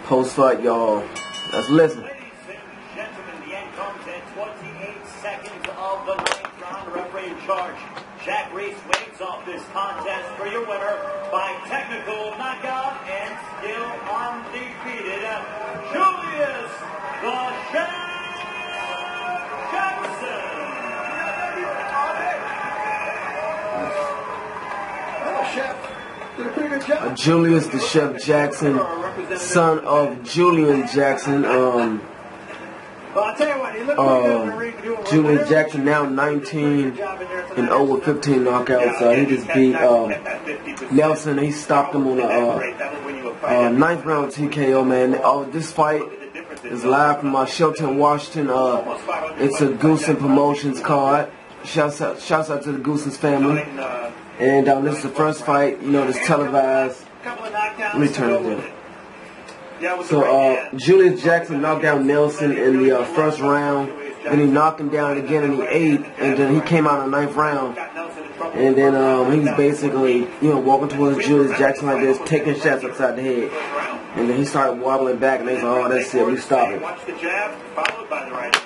Postfight, y'all. Let's listen. Ladies and gentlemen, the end comes in 28 seconds of the 9th round. Referee in charge, Jack Reese, waves off this contest for your winner by technical knockout and still undefeated, Julius the Chef Jackson. Hello, Chef. Did a pretty good job. Julius the Chef Jackson, son of Julian Jackson. Well, I'll tell you what, he looked pretty good in the ring doing work. Julius Jackson now 19-0 with 15 knockouts. He just beat Nelson. He stopped him on a 9th round TKO, man. This fight is live from Shelton, Washington. It's a Goosen Promotions card. Shouts out to the Goosen's family. And this is the first fight, that's televised. Let me turn it down. So Julius Jackson knocked down Nelson in the first round, and he knocked him down again in the 8th, and then he came out in the 9th round. And then he was basically, walking towards Julius Jackson like this, taking shots upside the head. And then he started wobbling back, and they said, "Oh, that's it, we stop it." Watch the jab, followed by the right hand.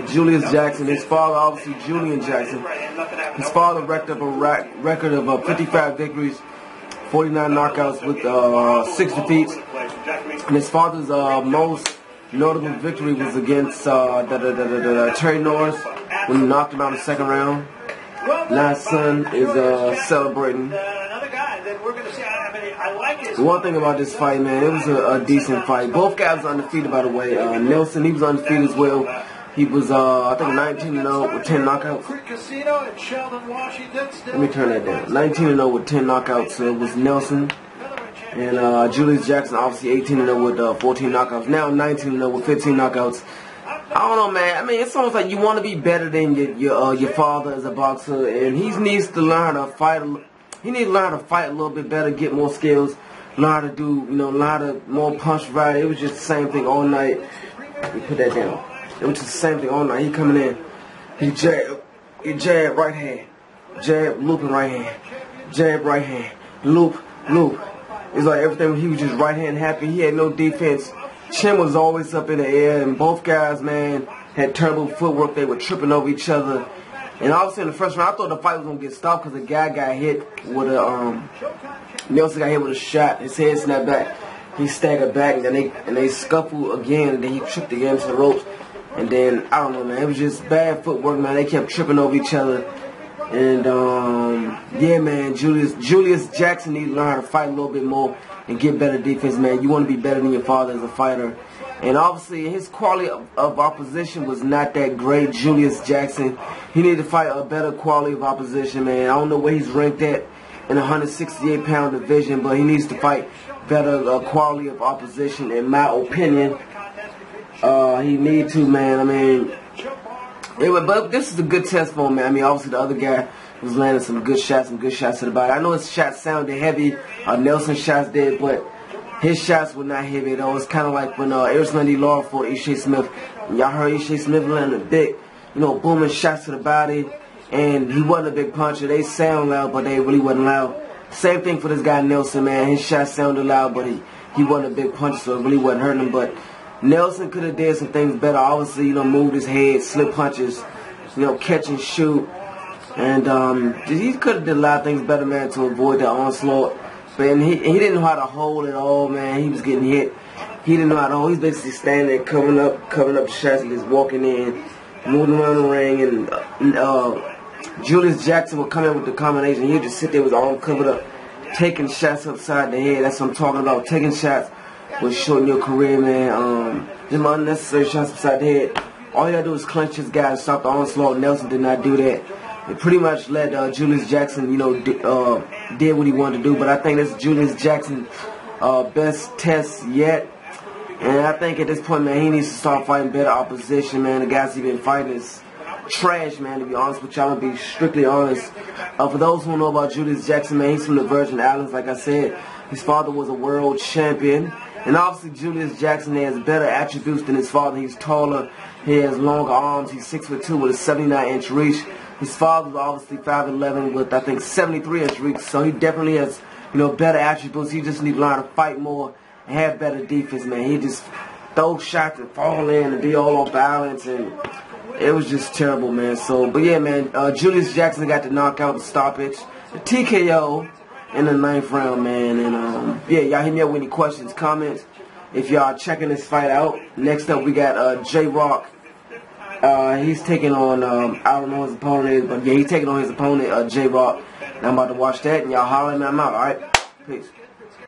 Julius Jackson, his father, obviously Julian Jackson. His father racked up a record of 55 victories, 49 knockouts with 6 defeats. And his father's most notable victory was against Terry Norris when he knocked him out in the 2nd round. Now his son is celebrating. The one thing about this fight, man, it was a decent fight. Both guys were undefeated, by the way. Nelson, he was undefeated as well. He was, I think, 19-0 with 10 knockouts. Let me turn that down. 19-0 with 10 knockouts was Nelson. And Julius Jackson, obviously 18-0 with 14 knockouts. Now 19-0 with 15 knockouts. I don't know, man. I mean, it's almost like you want to be better than your father as a boxer. And he needs to learn how to fight. He needs to learn how to fight a little bit better, get more skills, learn how to do, learn how to more punch right. It was just the same thing all night. Let me put that down. It was just the same thing all night. He coming in, he jab right hand, jab looping right hand, jab right hand, loop. It's like everything. He was just right hand happy. He had no defense. Chin was always up in the air, and both guys, man, had terrible footwork. They were tripping over each other. And obviously in the first round, I thought the fight was gonna get stopped because the guy got hit with a Nelson got hit with a shot. His head snapped back. He staggered back, and then they scuffled again, and then he tripped again to the ropes. And then, I don't know, man, it was just bad footwork, man. They kept tripping over each other. And, yeah, man, Julius Jackson needs to learn how to fight a little bit more and get better defense, man. You want to be better than your father as a fighter. And obviously, his quality of opposition was not that great, Julius Jackson. He needed to fight a better quality of opposition, man. I don't know where he's ranked at in the 168-pound division, but he needs to fight better quality of opposition, in my opinion. He need to, man. I mean, but this is a good test for him, man. I mean, obviously the other guy was landing some good shots to the body. I know his shots sounded heavy. Nelson's shots did, but his shots were not heavy at all. It's kind of like when Erislandy Law fought Ishii Smith. Y'all heard Ishii Smith landing a big, booming shots to the body, and he wasn't a big puncher. They sound loud, but they really wasn't loud. Same thing for this guy Nelson, man. His shots sounded loud, but he wasn't a big puncher, so it really wasn't hurting him. But Nelson could have did some things better. Obviously, moved his head, slip punches, catch and shoot. And he could have did a lot of things better, man, to avoid the onslaught. But he didn't know how to hold at all, man. He was getting hit. He didn't know how to hold. He's basically standing there covering up shots and just walking in, moving around the ring. And Julius Jackson would come in with the combination. He'd just sit there with his arm covered up, taking shots upside the head. That's what I'm talking about. Taking shots will shorten your career, man. Just unnecessary shots upside the head. All you gotta do is clench his guy and stop the onslaught. Nelson did not do that. It pretty much let Julius Jackson, did what he wanted to do. But I think this is Julius Jackson's best test yet. And I think at this point, man, he needs to start fighting better opposition, man. The guys he's been fighting is trash, man, to be honest with y'all. I'm going to be strictly honest. For those who don't know about Julius Jackson, man, he's from the Virgin Islands, like I said. His father was a world champion. And obviously Julius Jackson has better attributes than his father. He's taller. He has longer arms. He's 6'2" with a 79-inch reach. His father was obviously 5'11" with, I think, 73-inch reach. So he definitely has better attributes. He just need to learn to fight more and have better defense, man. He just throw shots and fall in and be all on balance, and it was just terrible, man. So, but yeah, man, Julius Jackson got the knockout, the stoppage, the TKO in the 9th round, man. And yeah, y'all hit me up with any questions, comments. If y'all checking this fight out, next up we got J-Rock. He's taking on, I don't know who his opponent is, but yeah, he's taking on his opponent, J-Rock. And I'm about to watch that, and y'all holler at me. I'm out, alright? Peace.